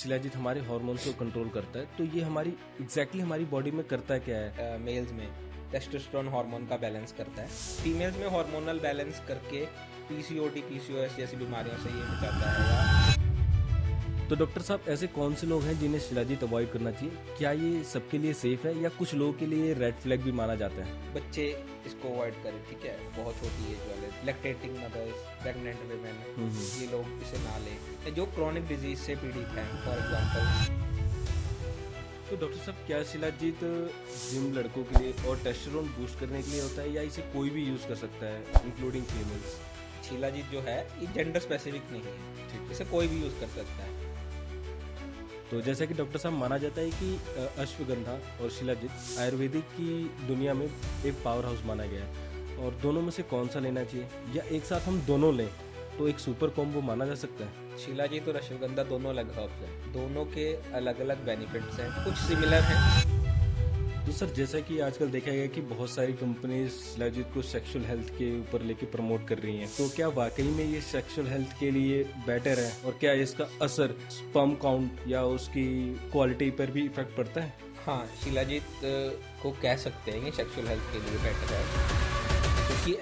शिलाजीत हमारे हार्मोन्स को कंट्रोल करता है, तो ये हमारी हमारी बॉडी में करता क्या है? मेल्स में टेस्टोस्टेरोन हार्मोन का बैलेंस करता है, फीमेल्स में हार्मोनल बैलेंस करके पीसीओडी पीसीओएस जैसी बीमारियों से ये बचाता है। तो डॉक्टर साहब, ऐसे कौन से लोग हैं जिन्हें शिलाजीत अवॉइड करना चाहिए? क्या ये सबके लिए सेफ है या कुछ लोगों के लिए रेड फ्लैग भी माना जाता है? बच्चे इसको अवॉइड करें, ठीक है, बहुत छोटी एज वाले, लैक्टेटिंग मदर्स, प्रेग्नेंट वुमेन, ये लोग इसे ना लें, जो क्रॉनिक डिजीज से पीड़ित हैं फॉर एग्जांपल। तो डॉक्टर साहब, क्या शिलाजीत जिम लड़कों के लिए और टेस्टोस्टेरोन बूस्ट करने के लिए होता है या इसे कोई भी यूज कर सकता है इंक्लूडिंग फीमेल्स? शिलाजीत जो है ये जेंडर स्पेसिफिक नहीं है, ठीक, इसे कोई भी यूज कर सकता है। तो जैसा कि डॉक्टर साहब, माना जाता है कि अश्वगंधा और शिलाजीत आयुर्वेदिक की दुनिया में एक पावर हाउस माना गया है, और दोनों में से कौन सा लेना चाहिए या एक साथ हम दोनों लें तो एक सुपर कॉम्बो माना जा सकता है? शिलाजीत और अश्वगंधा दोनों अलग हर्ब्स हैं, दोनों के अलग अलग बेनिफिट्स हैं, कुछ सिमिलर हैं। तो सर, जैसा कि आजकल देखा गया कि बहुत सारी कंपनीज शिलाजीत को सेक्सुअल हेल्थ के ऊपर लेके प्रमोट कर रही हैं, तो क्या वाकई में ये सेक्सुअल हेल्थ के लिए बेटर है और क्या इसका असर स्पर्म काउंट या उसकी क्वालिटी पर भी इफेक्ट पड़ता है? हाँ, शिलाजीत को कह सकते हैं ये सेक्सुअल हेल्थ के लिए बेटर है, क्योंकि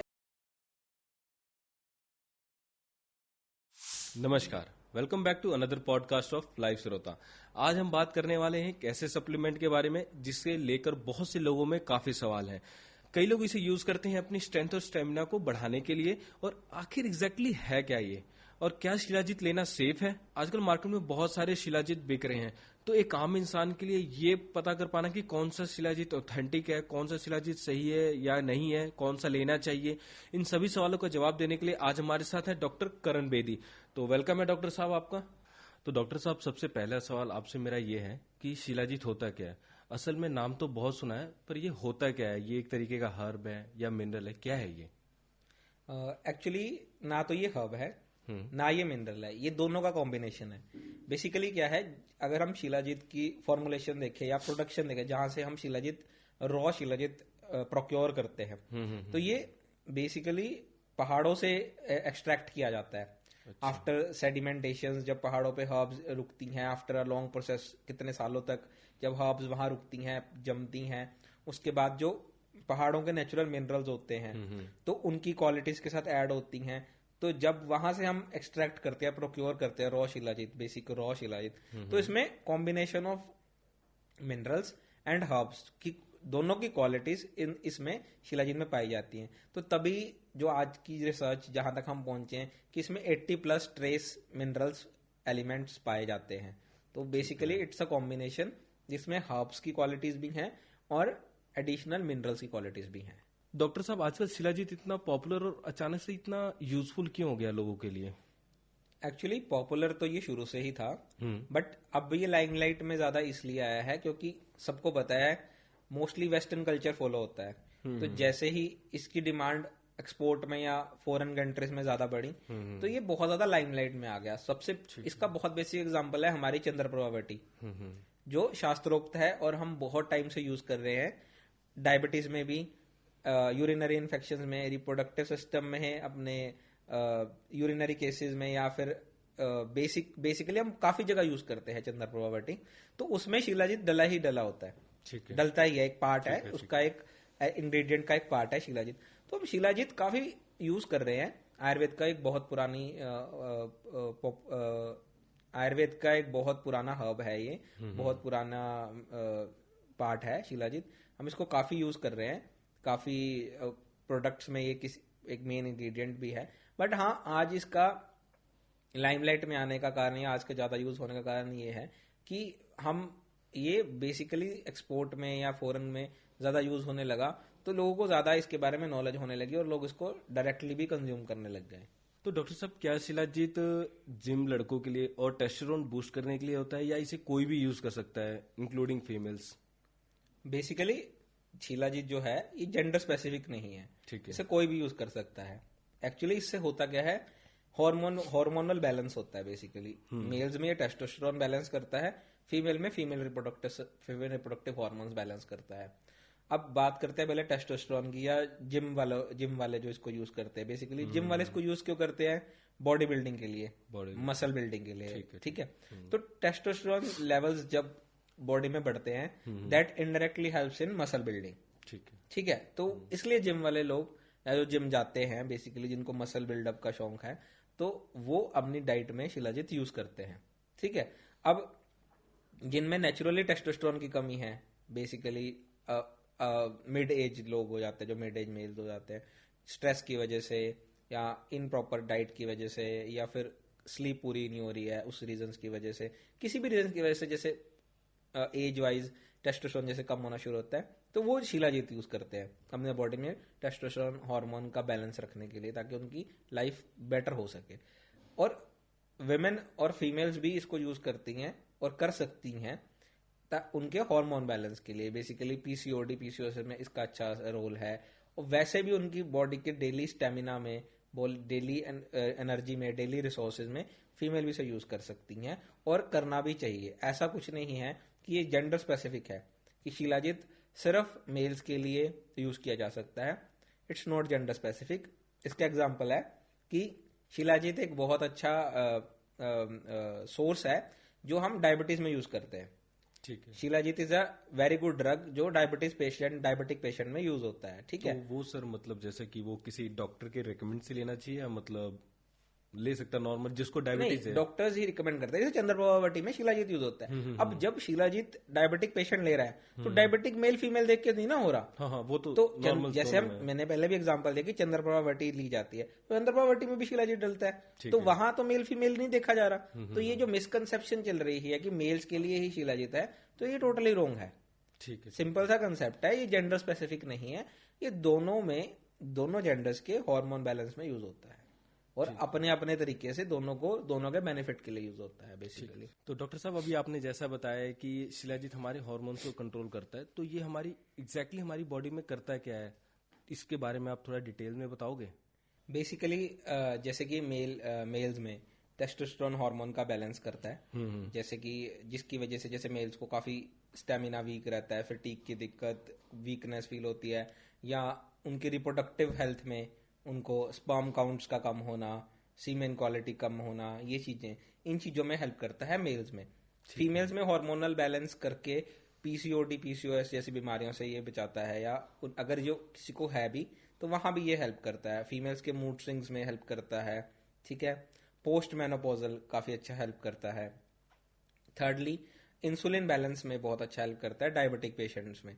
नमस्कार, welcome back to another podcast of life श्रोता। आज हम बात करने वाले हैं एक ऐसे सप्लीमेंट के बारे में जिससे लेकर बहुत से लोगों में काफी सवाल हैं। कई लोग इसे यूज करते हैं अपनी स्ट्रेंथ और स्टेमिना को बढ़ाने के लिए, और आखिर एग्जैक्टली है क्या ये, और क्या शिलाजीत लेना सेफ है? आजकल मार्केट में बहुत सारे शिलाजीत बिक रहे हैं, तो एक आम इंसान के लिए ये पता कर पाना कि कौन सा शिलाजीत ऑथेंटिक है, कौन सा शिलाजीत सही है या नहीं है, कौन सा लेना चाहिए, इन सभी सवालों का जवाब देने के लिए आज हमारे साथ है डॉक्टर करण बेदी। तो वेलकम है डॉक्टर साहब आपका। तो डॉक्टर साहब, सबसे पहला सवाल आपसे मेरा ये है कि शिलाजीत होता क्या है? असल में नाम तो बहुत सुना है, पर ये होता क्या है? ये एक तरीके का हर्ब है या मिनरल है, क्या है ये? एक्चुअली ना तो ये हर्ब है ना ये मिनरल है, ये दोनों का कॉम्बिनेशन है। बेसिकली क्या है, अगर हम शिलाजीत की फॉर्मुलेशन देखें या प्रोडक्शन देखें, जहां से हम शिलाजीत रॉ शिलाजीत प्रोक्योर करते हैं, तो ये बेसिकली पहाड़ों से एक्सट्रैक्ट किया जाता है। आफ्टर सेडिमेंटेशन, जब पहाड़ों पे हर्ब्स रुकती हैं आफ्टर अ लॉन्ग प्रोसेस, कितने सालों तक जब हर्ब्स वहां रुकती हैं, जमती हैं, उसके बाद जो पहाड़ों के नेचुरल मिनरल्स होते हैं तो उनकी क्वालिटीज के साथ ऐड होती हैं। तो जब वहां से हम एक्सट्रैक्ट करते हैं, प्रोक्योर करते हैं raw shilajit, basic raw shilajit, तो इसमें combination of minerals and herbs की दोनों की क्वालिटीज इसमें शिलाजीत में पाई जाती हैं। तो तभी जो आज की रिसर्च जहां तक हम पहुंचे हैं कि इसमें 80+ ट्रेस मिनरल्स एलिमेंट्स पाए जाते हैं। तो बेसिकली इट्स अ कॉम्बिनेशन जिसमें हर्ब्स की क्वालिटीज भी हैं और एडिशनल मिनरल्स की क्वालिटीज भी हैं। डॉक्टर साहब, आजकल शिलाजीत इतना पॉपुलर और अचानक से इतना यूजफुल क्यों हो गया लोगों के लिए? एक्चुअली पॉपुलर तो ये शुरू से ही था, बट अब ये लाइमलाइट में ज्यादा इसलिए आया है क्योंकि सबको पता है मोस्टली वेस्टर्न कल्चर फॉलो होता है। तो जैसे ही इसकी डिमांड एक्सपोर्ट में या फॉरेन कंट्रीज में ज्यादा बढ़ी, तो ये बहुत ज्यादा लाइमलाइट में आ गया। सबसे इसका बहुत बेसिक एग्जांपल है हमारी चंद्रप्रभा टी, जो शास्त्रोक्त है और हम बहुत टाइम से यूज कर रहे हैं। डायबिटीज में भी, यूरिनरी इन्फेक्शन में, रिप्रोडक्टिव सिस्टम में है, अपने यूरिनरी केसेस में, या फिर बेसिकली हम काफी जगह यूज करते हैं चंद्रप्रभा टी। तो उसमें शिलाजीत डला ही डला होता है, डलता ही है, एक पार्ट है उसका, एक इंग्रेडिएंट का एक पार्ट है शिलाजीत। तो हम शिलाजीत काफी यूज कर रहे हैं। आयुर्वेद का एक बहुत पुराना हर्ब है, ये बहुत पुराना पार्ट है शिलाजीत। हम इसको काफी यूज कर रहे हैं, काफी प्रोडक्ट्स में ये एक मेन इंग्रेडिएंट भी है। बट हाँ, आज इसका लाइमलाइट में आने का कारण या आज का ज्यादा यूज होने का कारण ये है कि हम ये बेसिकली एक्सपोर्ट में या फॉरेन में ज्यादा यूज होने लगा, तो लोगों को ज्यादा इसके बारे में नॉलेज होने लगी और लोग इसको डायरेक्टली भी कंज्यूम करने लग गए। तो डॉक्टर साहब, क्या शिलाजीत जिम लड़कों के लिए और टेस्टोस्टेरोन बूस्ट करने के लिए होता है या इसे कोई भी यूज कर सकता है इंक्लूडिंग फीमेल्स? बेसिकली शिलाजीत जो है ये जेंडर स्पेसिफिक नहीं है, ठीक है, इसे कोई भी यूज कर सकता है। एक्चुअली इससे होता क्या है, हार्मोनल बैलेंस होता है। बेसिकली मेल्स में ये टेस्टोस्टेरोन बैलेंस करता है, फीमेल में फीमेल रिप्रोडक्टिव हार्मोन्स बैलेंस करता है। अब बात करते हैं पहले टेस्टोस्टेरोन की, या जिम वाले जो इसको यूज करते हैं। बेसिकली जिम वाले इसको यूज क्यों करते हैं, बॉडी बिल्डिंग के लिए, बॉडी मसल बिल्डिंग के लिए, ठीक है, ठीक है। तो टेस्टोस्टेरोन लेवल्स जब बॉडी में बढ़ते हैं, that indirectly helps in muscle building, ठीक है। ठीक है। तो इसलिए जिम वाले लोग या जो जिम जाते हैं बेसिकली, जिनको मसल बिल्डअप का शौक है, तो वो अपनी डाइट में शिलाजीत यूज करते हैं, ठीक है। अब जिनमें नेचुरली टेस्टोस्टेरोन की कमी है, बेसिकली मिड एज लोग हो जाते हैं, जो मिड एज मेल्स हो जाते हैं, स्ट्रेस की वजह से या इनप्रॉपर डाइट की वजह से, या फिर स्लीप पूरी नहीं हो रही है उस रीजंस की वजह से, किसी भी रीजन की वजह से, जैसे एज वाइज टेस्टोस्टेरोन जैसे कम होना शुरू होता है, तो वो शिलाजीत यूज करते हैं अपने बॉडी में टेस्टोस्टेरोन हार्मोन का बैलेंस रखने के लिए, ताकि उनकी लाइफ बेटर हो सके। और विमेन और फीमेल्स भी इसको यूज करती हैं और कर सकती हैं उनके हार्मोन बैलेंस के लिए। बेसिकली पीसीओडी पीसीओएस में इसका अच्छा रोल है, और वैसे भी उनकी बॉडी के डेली स्टेमिना में, डेली एनर्जी में, डेली रिसोर्सेज में फीमेल भी इसे यूज कर सकती हैं, और करना भी चाहिए। ऐसा कुछ नहीं है कि ये जेंडर स्पेसिफिक है कि शिलाजीत सिर्फ मेल्स के लिए यूज किया जा सकता है। It's not gender specific. इसका एग्जाम्पल है कि शिलाजीत एक बहुत अच्छा सोर्स है जो हम डायबिटीज में यूज करते हैं, ठीक है। Shilajit is a very good drug जो डायबिटिक पेशेंट में यूज होता है, ठीक है। तो वो सर मतलब जैसे कि वो किसी डॉक्टर के रेकमेंड से लेना चाहिए, या मतलब ले सकता नॉर्मल जिसको डायबिटीज है? डॉक्टर्स ही रिकमेंड करते हैं। जैसे चंद्रप्रभा वटी में शिलाजीत यूज होता है। अब जब शिलाजीत डायबिटिक पेशेंट ले रहा है, तो डायबिटिक मेल फीमेल देख के नहीं ना हो रहा। हाँ हाँ, वो तो नॉर्मल, जैसे मैंने पहले भी एग्जांपल दिया कि चंद्रप्रभा वटी ली जाती है, तो चंद्रप्रभा वटी में भी शिलाजीत डलता है, तो वहां तो मेल फीमेल नहीं देखा जा रहा। तो ये जो मिसकंसेप्शन चल रही है कि मेल्स के लिए ही शिलाजीत है, तो ये टोटली रॉन्ग है। ठीक है। सिंपल सा कंसेप्ट है, ये जेंडर स्पेसिफिक नहीं है। ये दोनों जेंडर्स के हार्मोन बैलेंस में यूज होता है, और अपने अपने तरीके से दोनों के बेनिफिट के लिए यूज होता है बेसिकली। तो डॉक्टर साहब, अभी आपने जैसा बताया कि शिलाजीत हमारे हार्मोन्स को कंट्रोल करता है, तो ये हमारी एग्जैक्टली हमारी बॉडी में करता है क्या है, इसके बारे में आप थोड़ा डिटेल में बताओगे? बेसिकली जैसे कि मेल्स में टेस्टोस्टेरोन हार्मोन का बैलेंस करता है, जैसे कि जिसकी वजह से जैसे मेल्स को काफी स्टेमिना वीक रहता है, फटीग की दिक्कत, वीकनेस फील होती है, या उनकी रिप्रोडक्टिव हेल्थ में उनको स्पर्म काउंट्स का कम होना, सीमेन क्वालिटी कम होना, ये चीजें, इन चीजों में हेल्प करता है मेल्स में। फीमेल्स में हार्मोनल बैलेंस करके पीसीओडी पीसीओएस जैसी बीमारियों से ये बचाता है, या अगर जो किसी को है भी तो वहां भी ये हेल्प करता है। फीमेल्स के मूड स्विंग्स में हेल्प करता है, ठीक है। पोस्ट मेनोपॉजल काफी अच्छा हेल्प करता है। थर्डली, इंसुलिन बैलेंस में बहुत अच्छा हेल्प करता है डायबिटिक पेशेंट्स में,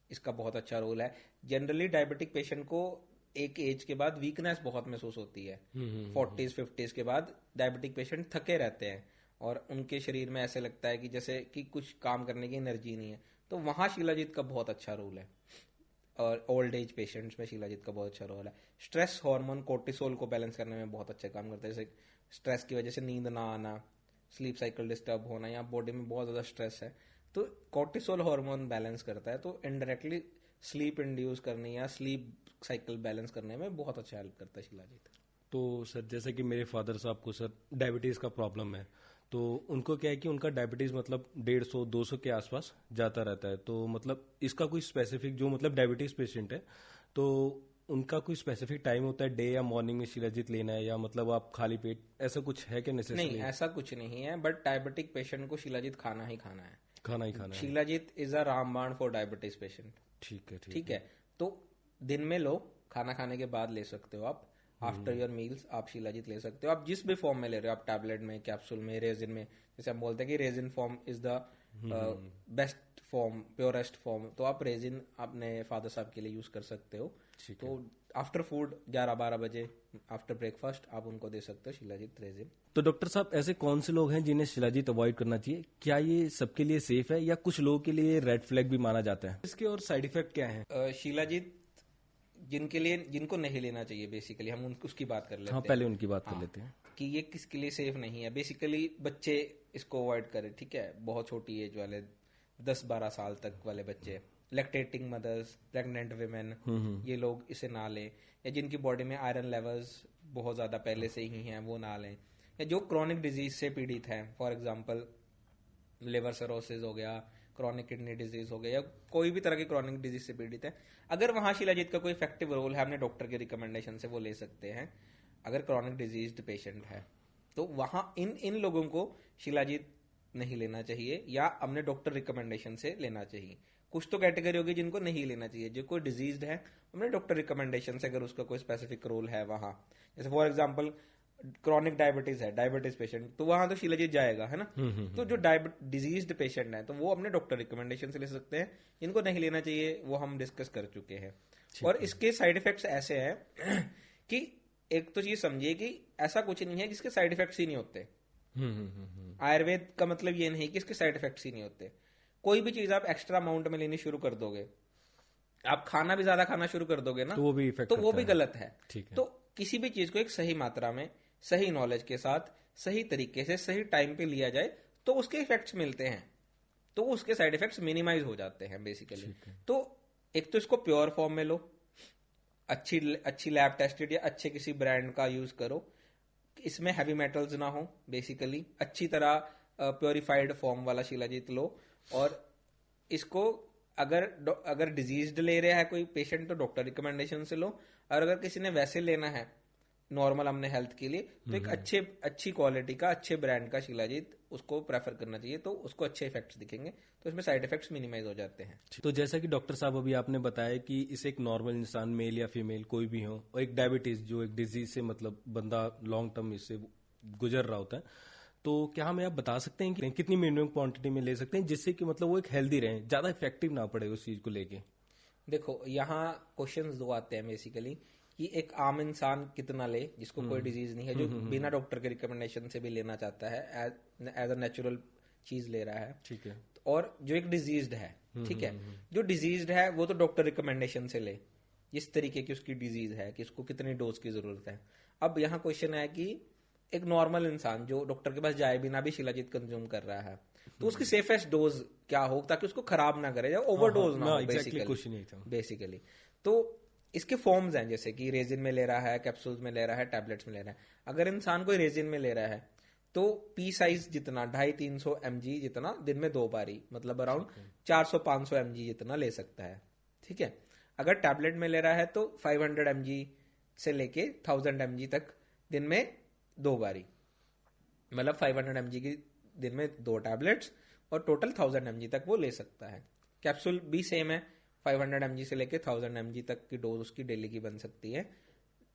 इसका बहुत अच्छा रोल है। जनरली डायबिटिक पेशेंट को एक एज के बाद वीकनेस बहुत महसूस होती है, 40s 50s के बाद डायबिटिक पेशेंट थके रहते हैं, और उनके शरीर में ऐसे लगता है कि जैसे कि कुछ काम करने की एनर्जी नहीं है, तो वहां शिलाजीत का बहुत अच्छा रोल है। और ओल्ड एज पेशेंट्स में शिलाजीत का बहुत अच्छा रोल है। स्ट्रेस हार्मोन कोर्टिसोल को बैलेंस करने में बहुत अच्छा काम करता है, जैसे स्ट्रेस की वजह से नींद ना आना, स्लीप साइकिल डिस्टर्ब होना, या बॉडी में बहुत ज्यादा स्ट्रेस है, तो कोर्टिसोल हार्मोन बैलेंस करता है, तो इनडायरेक्टली स्लीप इंड्यूस करने या स्लीप साइकिल बैलेंस करने में बहुत अच्छा हेल्प करता है शिलाजीत। तो सर जैसे कि मेरे फादर साहब को सर डायबिटीज का प्रॉब्लम है, तो उनको क्या है कि उनका डायबिटीज मतलब 150-200 के आसपास जाता रहता है, तो मतलब इसका कोई स्पेसिफिक जो मतलब डायबिटीज पेशेंट है, तो उनका कोई स्पेसिफिक टाइम होता है डे या मॉर्निंग में शिलाजीत लेना है, या मतलब आप खाली पेट, ऐसा कुछ है क्या नेसेसरी? नहीं, ऐसा कुछ नहीं है, बट डायबिटिक पेशेंट को शिलाजीत खाना ही खाना है। खाना ही खाना है। शिलाजीत इज अ रामबाण फॉर डायबिटीज पेशेंट। ठीक है, ठीक है। तो दिन में लो, खाना खाने के बाद ले सकते हो आप, आफ्टर योर मील्स आप शिलाजीत ले सकते हो। आप जिस भी फॉर्म में ले रहे हो, आप टैबलेट में, कैप्सूल में, रेजिन में, जैसे हम बोलते हैं कि resin form is the best form, purest form, तो आप रेजिन अपने फादर साहब के लिए यूज कर सकते हो। तो आफ्टर फूड 11-12 बजे आफ्टर ब्रेकफास्ट आप उनको दे सकते हो शिलाजीत रेजिन। तो डॉक्टर साहब, ऐसे कौन से लोग हैं जिन्हें शिलाजीत अवॉइड करना चाहिए? क्या ये सबके लिए सेफ है, या कुछ लोगों के लिए रेड फ्लैग भी माना जाता है? इसके और साइड इफेक्ट क्या है? शिलाजीत जिनको नहीं लेना चाहिए, बेसिकली हम उसकी बात कर लेते हैं। पहले उनकी बात कर लेते हैं कि ये किसके लिए सेफ नहीं है। बेसिकली बच्चे इसको अवॉइड करें, ठीक है। बहुत छोटी एज वाले 10-12 साल तक वाले बच्चे, लैक्टेटिंग मदर्स, प्रेग्नेंट विमेन, ये लोग इसे ना लें। या जिनकी बॉडी में आयरन लेवल्स बहुत ज्यादा पहले से ही हैं, वो ना लें। या जो क्रॉनिक डिजीज से पीड़ित हैं, फॉर एग्जाम्पल लिवर सरोसिस हो गया, क्रॉनिक किडनी डिजीज हो गया, या कोई भी तरह की क्रॉनिक डिजीज से पीड़ित है, अगर वहां शिलाजीत का कोई इफेक्टिव रोल है, अपने डॉक्टर के रिकमेंडेशन से वो ले सकते हैं। अगर क्रॉनिक डिजीज्ड पेशेंट है तो वहां इन लोगों को शिलाजीत नहीं लेना चाहिए या अपने डॉक्टर रिकमेंडेशन से लेना चाहिए। कुछ तो कैटेगरी होगी जिनको नहीं लेना चाहिए, जो कोई डिजीज्ड है अपने डॉक्टर रिकमेंडेशन से, अगर उसका कोई स्पेसिफिक रोल है वहां, जैसे फॉर एग्जांपल क्रॉनिक डायबिटीज है, डायबिटीज पेशेंट, तो वहां तो शिलाजीत जाएगा, है ना। तो जो डिजीज्ड पेशेंट है तो वो अपने डॉक्टर रिकमेंडेशन से ले सकते हैं। इनको नहीं लेना चाहिए वो हम डिस्कस कर चुके हैं। और इसके साइड इफेक्ट्स ऐसे हैं कि एक तो चीज समझिए कि ऐसा कुछ नहीं है जिसके साइड इफेक्ट्स ही नहीं होते। आयुर्वेद का मतलब ये नहीं कि इसके साइड इफेक्ट्स ही नहीं होते। कोई भी चीज आप एक्स्ट्रा अमाउंट में लेनी शुरू कर दोगे, आप खाना भी ज्यादा खाना शुरू कर दोगे ना, तो वो भी गलत है। तो किसी भी चीज को एक सही मात्रा में, सही नॉलेज के साथ, सही तरीके से, सही टाइम पे लिया जाए तो उसके इफेक्ट्स मिलते हैं, तो उसके साइड इफेक्ट्स मिनिमाइज हो जाते हैं बेसिकली। तो एक तो इसको प्योर फॉर्म में लो, अच्छी लैब टेस्टेड या अच्छे किसी ब्रांड का यूज करो, इसमें हैवी मेटल्स ना हो बेसिकली, अच्छी तरह प्योरीफाइड फॉर्म वाला शिलाजीत लो। और इसको अगर डिजीज्ड ले रहा है कोई पेशेंट तो डॉक्टर रिकमेंडेशन से लो, और अगर किसी ने वैसे लेना है नॉर्मल हमने हेल्थ के लिए तो एक अच्छी क्वालिटी का, अच्छे ब्रांड का शिलाजीत उसको प्रेफर करना चाहिए, तो उसको अच्छे इफेक्ट्स दिखेंगे, तो इसमें साइड इफेक्ट्स मिनिमाइज हो जाते हैं। तो जैसा कि डॉक्टर साहब अभी आपने बताया कि इसे एक नॉर्मल इंसान, मेल या फीमेल कोई भी हो, और एक डायबिटीज जो एक डिजीज से मतलब बंदा लॉन्ग टर्म इससे गुजर रहा होता है, तो क्या हमें आप बता सकते हैं कि कितनी मिनिमम क्वांटिटी में ले सकते हैं जिससे कि मतलब वो एक हेल्दी रहे, ज्यादा इफेक्टिव ना पड़े उस चीज को लेके? देखो यहाँ क्वेश्चंस दो आते हैं बेसिकली कि एक आम इंसान कितना ले जिसको कोई डिजीज नहीं है, जो बिना डॉक्टर के रिकमेंडेशन से भी लेना चाहता है, एज अ नेचुरल चीज ले रहा है, ठीक है। और जो एक डिजीज्ड है, ठीक है, जो डिजीज्ड है वो तो डॉक्टर रिकमेंडेशन से ले, जिस तरीके की उसकी डिजीज है कि उसको कितनी डोज की जरूरत है। अब यहाँ क्वेश्चन है कि एक नॉर्मल इंसान जो डॉक्टर के पास जाए बिना भी शिलाजीत कंज्यूम कर रहा है, तो उसकी सेफेस्ट डोज क्या हो ताकि उसको खराब ना करे या ओवरडोज ना हो बेसिकली। तो इसके फॉर्म्स हैं, जैसे कि रेजिन में ले रहा है, कैप्सूल्स में ले रहा है, टैबलेट्स में ले रहा है। अगर इंसान कोई रेजिन में ले रहा है तो पी साइज जितना 250-300 mg जितना दिन में 2 बारी, मतलब अराउंड 400-500 mg जितना ले सकता है, ठीक है। अगर टैबलेट में ले रहा है तो 500 mg से लेके 1000 mg तक दिन में 2 बारी, मतलब 500 mg की दिन में 2 टैबलेट्स, और टोटल 1000 mg तक वो ले सकता है। कैप्सूल भी सेम है, 500 mg से लेके 1000 mg तक की डोज उसकी डेली की बन सकती है।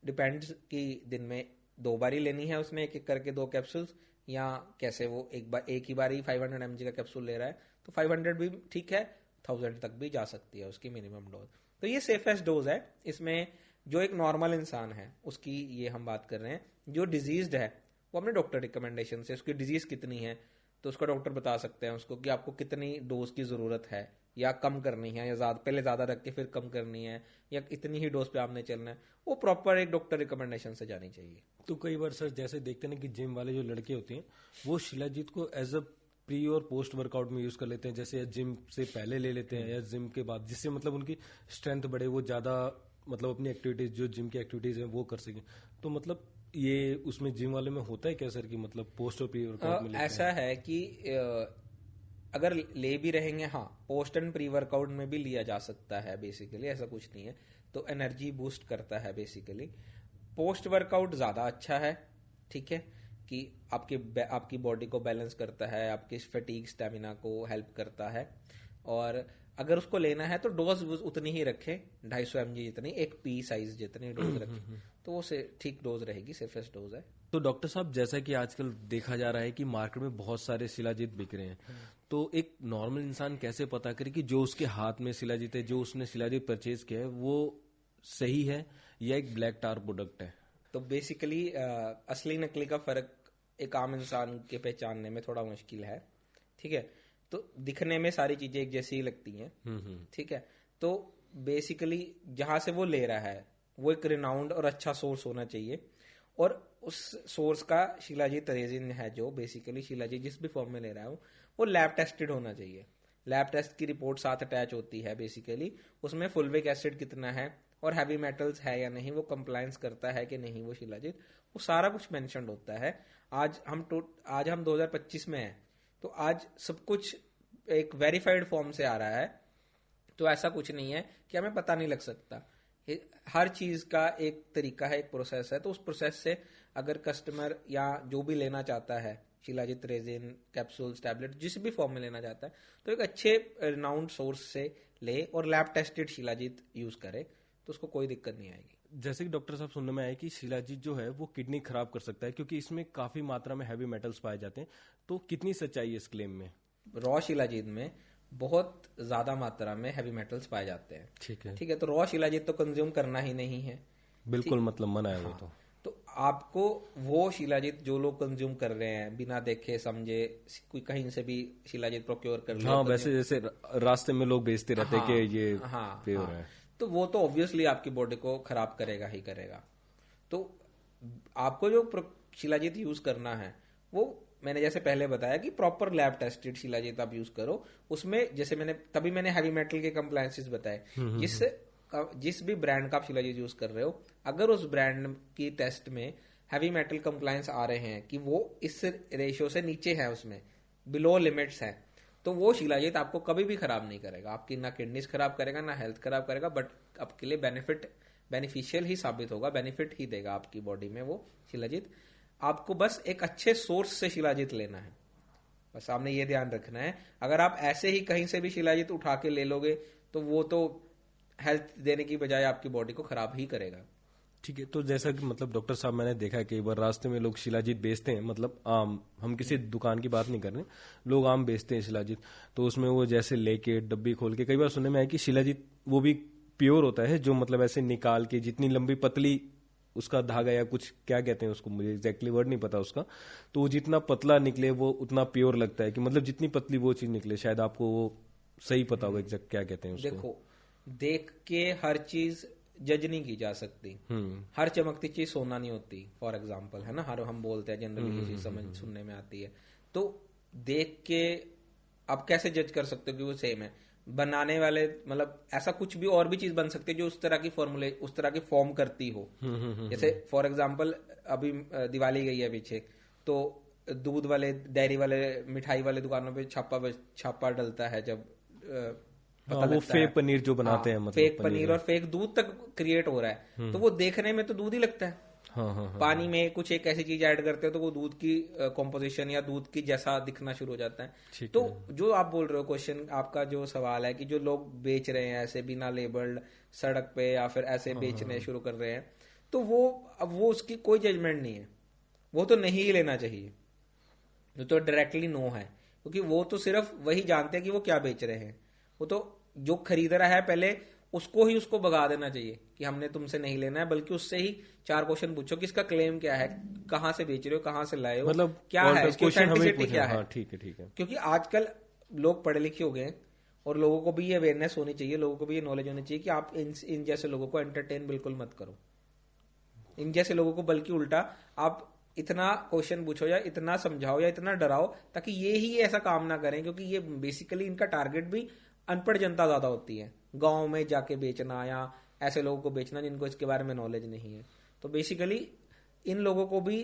डिपेंड्स कि दिन में 2 बारी लेनी है उसने एक एक करके 2 कैप्सूल्स, या कैसे वो एक ही बारी 500 mg का कैप्सूल ले रहा है तो 500 भी ठीक है, 1000 तक भी जा सकती है उसकी मिनिमम डोज। तो ये सेफेस्ट डोज है। इसमें जो एक नॉर्मल इंसान है उसकी ये हम बात कर रहे हैं। जो डिजीज्ड है वो अपने डॉक्टर रिकमेंडेशन से, उसकी डिजीज कितनी है तो उसका डॉक्टर बता सकते हैं उसको कि आपको कितनी डोज की जरूरत है, या कम करनी है, या पहले ज्यादा रख के फिर कम करनी है, या इतनी ही डोज पे आपने चलना है, वो प्रॉपर एक डॉक्टर रिकमेंडेशन से जानी चाहिए। तो कई बार सर जैसे देखते हैं कि जिम वाले जो लड़के होते हैं वो शिलाजीत को एज अ प्री और पोस्ट वर्कआउट में यूज कर लेते हैं, जैसे जिम से पहले ले लेते हैं या जिम के बाद, जिससे मतलब उनकी स्ट्रेंथ बढ़े, वो ज्यादा मतलब अपनी एक्टिविटीज जो जिम की एक्टिविटीज है वो कर सके। तो मतलब ये उसमें जिम वाले में होता है क्या सर कि मतलब पोस्ट और प्री वर्कआउट में ऐसा है कि अगर ले भी रहेंगे, हाँ, पोस्ट एंड प्री वर्कआउट में भी लिया जा सकता है बेसिकली, ऐसा कुछ नहीं है। तो एनर्जी बूस्ट करता है बेसिकली। पोस्ट वर्कआउट ज्यादा अच्छा है, ठीक है, कि आपकी बॉडी को बैलेंस करता है, आपकी फटीग स्टेमिना को हेल्प करता है। और अगर उसको लेना है तो डोज उतनी ही रखें, 250 mg जितनी, एक पी साइज जितनी डोज रखें, तो वो ठीक डोज रहेगी, सेफेस्ट डोज है। तो डॉक्टर साहब जैसा कि आजकल देखा जा रहा है कि मार्केट में बहुत सारे शिलाजीत बिक रहे हैं, तो एक नॉर्मल इंसान कैसे पता करे कि जो उसके हाथ में शिलाजीत है, जो उसने शिलाजीत परचेज किया है, वो सही है या एक ब्लैक टार प्रोडक्ट है? तो बेसिकली असली नकली का फर्क एक आम इंसान के पहचानने में थोड़ा मुश्किल है, ठीक है। तो दिखने में सारी चीजें एक जैसी ही लगती हैं, ठीक है। तो बेसिकली जहां से वो ले रहा है वो एक रिनाउंड और अच्छा सोर्स होना चाहिए, और उस सोर्स का शिलाजीत रेजिन है जो बेसिकली शिलाजीत जिस भी फॉर्म में ले रहा है वो लैब टेस्टेड होना चाहिए। लैब टेस्ट की रिपोर्ट साथ अटैच होती है बेसिकली, उसमें फुलविक एसिड कितना है और हैवी मेटल्स है या नहीं, वो कंप्लायंस करता है कि नहीं वो शिलाजीत, वो सारा कुछ मेंशन्ड होता है। आज हम 2025 में हैं, तो आज सब कुछ एक वेरीफाइड फॉर्म से आ रहा है, तो ऐसा कुछ नहीं है कि हमें पता नहीं लग सकता। हर चीज का एक तरीका है, एक प्रोसेस है, तो उस प्रोसेस से अगर कस्टमर या जो भी लेना चाहता है शिलाजीत रेजिन, कैप्सूल्स, टैबलेट, जिस भी फॉर्म में लेना चाहता है, तो एक अच्छे रिनाउंड सोर्स से ले और लैब टेस्टेड शिलाजीत यूज करे, तो उसको कोई दिक्कत नहीं आएगी। जैसे कि डॉक्टर साहब सुनने में आया कि शिलाजीत जो है वो किडनी खराब कर सकता है क्योंकि इसमें काफी मात्रा में हैवी मेटल्स पाए जाते हैं, तो कितनी सच्चाई है इस क्लेम में? रॉ शिलाजीत में बहुत ज्यादा मात्रा में हैवी मेटल्स पाए जाते हैं। ठीक है, ठीक है, तो रॉ शिलाजीत तो कंज्यूम करना ही नहीं है, बिल्कुल, मतलब मना है वो तो आपको वो शिलाजीत जो लोग कंज्यूम कर रहे हैं बिना देखे समझे, कोई कहीं से भी शिलाजीत प्रोक्योर कर लिया, हाँ, वैसे जैसे रास्ते में लोग बेचते रहते हैं कि ये प्योर है, तो वो तो ऑब्वियसली आपकी बॉडी को खराब करेगा ही करेगा। तो आपको जो शिलाजीत यूज करना है वो मैंने जैसे पहले बताया कि प्रॉपर लैब टेस्टेड शिलाजीत आप यूज करो। उसमें जैसे मैंने हैवी मेटल के कंप्लायंसेस बताए, जिस भी ब्रांड का आप शिलाजीत यूज कर रहे हो, अगर उस ब्रांड की टेस्ट में हैवी मेटल कंप्लायंस आ रहे हैं कि वो इस रेशियो से नीचे है, उसमें बिलो लिमिट्स है, तो वो शिलाजीत आपको कभी भी खराब नहीं करेगा, आपकी ना किडनीज खराब करेगा ना हेल्थ खराब करेगा, बट आपके लिए बेनिफिशियल ही साबित होगा, बेनिफिट ही देगा आपकी बॉडी में वो शिलाजीत। आपको बस एक अच्छे सोर्स से शिलाजीत लेना है, बस आपने ये ध्यान रखना है। अगर आप ऐसे ही कहीं से भी शिलाजीत उठा के ले लोगे तो वो तो हेल्थ देने की बजाय आपकी बॉडी को खराब ही करेगा। ठीक है, तो जैसा कि मतलब डॉक्टर साहब मैंने देखा है कई बार रास्ते में लोग शिलाजीत बेचते हैं, मतलब आम, हम किसी दुकान की बात नहीं कर रहे, लोग आम बेचते हैं शिलाजीत, तो उसमें वो जैसे लेके डब्बी खोल के, कई बार सुनने में आया कि शिलाजीत वो भी प्योर होता है, जो मतलब ऐसे निकाल के जितनी लंबी पतली उसका धागा या कुछ क्या कहते हैं उसको, मुझे एग्जैक्टली वर्ड नहीं पता उसका, तो वो जितना पतला निकले वो उतना प्योर लगता है, कि मतलब जितनी पतली वो चीज निकले, शायद आपको वो सही पता होगा एग्जैक्ट क्या कहते हैं उसको। देखो, देख के हर चीज जज नहीं की जा सकती, हर चमकती चीज सोना नहीं होती, फॉर एग्जाम्पल, है ना, हर हम बोलते हैं जनरली ये चीज समझ सुनने में आती है, तो देख के आप कैसे जज कर सकते हो कि वो सेम है? बनाने वाले मतलब ऐसा कुछ भी और भी चीज बन सकती है जो उस तरह की फॉर्मूले, उस तरह की फॉर्म करती हो। जैसे फॉर एग्जाम्पल अभी दिवाली गई है पीछे, तो दूध वाले, डेयरी वाले, मिठाई वाले दुकानों पे छापा डलता है, जब वो फेक पनीर जो बनाते हैं, मतलब फेक पनीर और फेक दूध तक क्रिएट हो रहा है, तो वो देखने में तो दूध ही लगता है। पानी में कुछ एक ऐसी चीज ऐड करते हो तो वो दूध की कॉम्पोजिशन या दूध की जैसा दिखना शुरू हो जाता है। तो जो आप बोल रहे हो, क्वेश्चन आपका जो सवाल है कि जो लोग बेच रहे हैं ऐसे बिना लेबल्ड सड़क पे या फिर ऐसे बेचने शुरू कर रहे हैं, तो वो उसकी कोई जजमेंट नहीं है, वो तो नहीं ही लेना चाहिए, वो तो डायरेक्टली नो है, क्योंकि वो तो सिर्फ वही जानते हैं कि वो क्या बेच रहे हैं। वो तो जो खरीद रहा है पहले उसको भगा देना चाहिए कि हमने तुमसे नहीं लेना है, बल्कि उससे ही 4 क्वेश्चन पूछो कि इसका क्लेम क्या है, कहां से बेच रहे हो, कहां से लाए हो, मतलब क्या है, इसकी ऑथेंटिसिटी क्या है। ठीक है, क्योंकि आजकल लोग पढ़े लिखे हो गए और लोगों को भी ये अवेयरनेस होनी चाहिए, लोगों को भी ये नॉलेज होनी चाहिए कि आप इन जैसे लोगों को एंटरटेन बिल्कुल मत करो, इन जैसे लोगों को बल्कि उल्टा आप इतना क्वेश्चन पूछो या इतना समझाओ या इतना डराओ ताकि ये ही ऐसा काम ना करें, क्योंकि ये बेसिकली इनका टारगेट भी अनपढ़ जनता ज्यादा होती है, गांव में जाके बेचना या ऐसे लोगों को बेचना जिनको इसके बारे में नॉलेज नहीं है। तो बेसिकली इन लोगों को भी